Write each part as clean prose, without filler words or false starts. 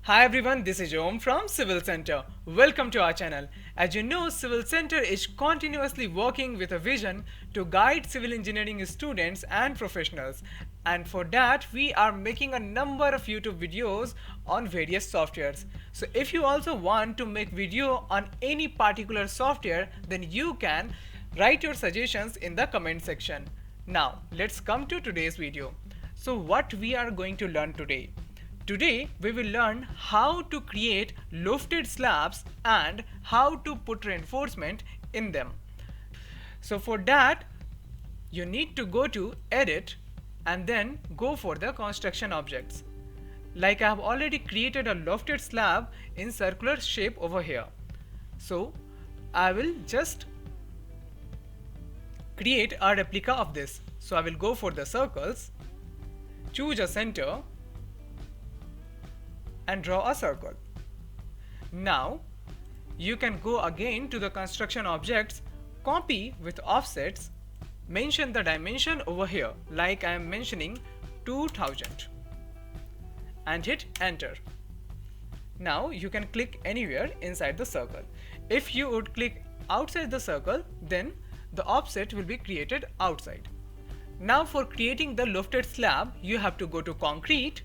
Hi everyone, this is Om from Civil Center. Welcome to our channel. As you know, Civil Center is continuously working with a vision to guide civil engineering students and professionals. And for that, we are making a number of YouTube videos on various softwares. So if you also want to make video on any particular software, then you can write your suggestions in the comment section. Now, let's come to today's video. So what we are going to learn today? Today we will learn how to create lofted slabs and how to put reinforcement in them. So for that you need to go to edit and then go for the construction objects. Like I have already created a lofted slab in circular shape over here. So I will just create a replica of this. So I will go for the circles, choose a center and draw a circle. Now you can go again to the construction objects, copy with offsets, mention the dimension over here like I am mentioning 2000 and hit enter. Now you can click anywhere inside the circle. If you would click outside the circle, then the offset will be created outside. Now for creating the lofted slab, you have to go to concrete,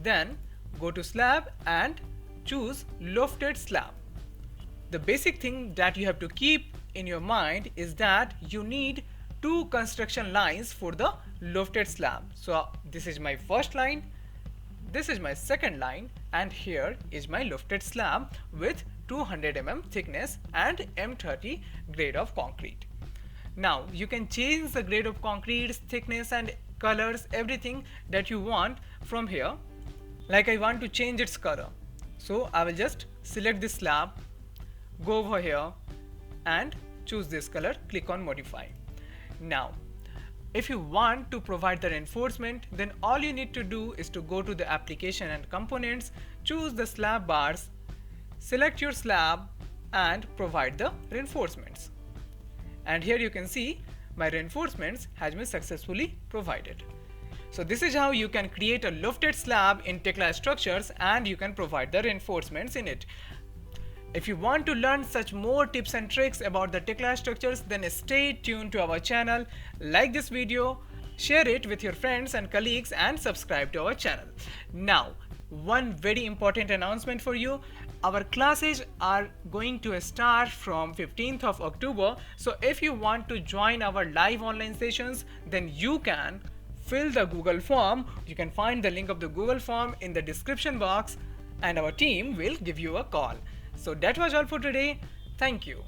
then go to slab and choose lofted slab. The basic thing that you have to keep in your mind is that you need two construction lines for the lofted slab. So this is my first line, this is my second line, and here is my lofted slab with 200 mm thickness and M30 grade of concrete. Now you can change the grade of concrete, thickness and colors, everything that you want from here. Like I want to change its color, so I will just select this slab, go over here and choose this color, click on modify. Now if you want to provide the reinforcement, then all you need to do is to go to the application and components, choose the slab bars, select your slab and provide the reinforcements. And here you can see my reinforcements has been successfully provided. So this is how you can create a lofted slab in Tekla Structures and you can provide the reinforcements in it. If you want to learn such more tips and tricks about the Tekla Structures, then stay tuned to our channel, like this video, share it with your friends and colleagues and subscribe to our channel. Now, one very important announcement for you. Our classes are going to start from 15th of October. So if you want to join our live online sessions, then you can fill the Google form. You can find the link of the Google form in the description box and our team will give you a call. So that was all for today. Thank you.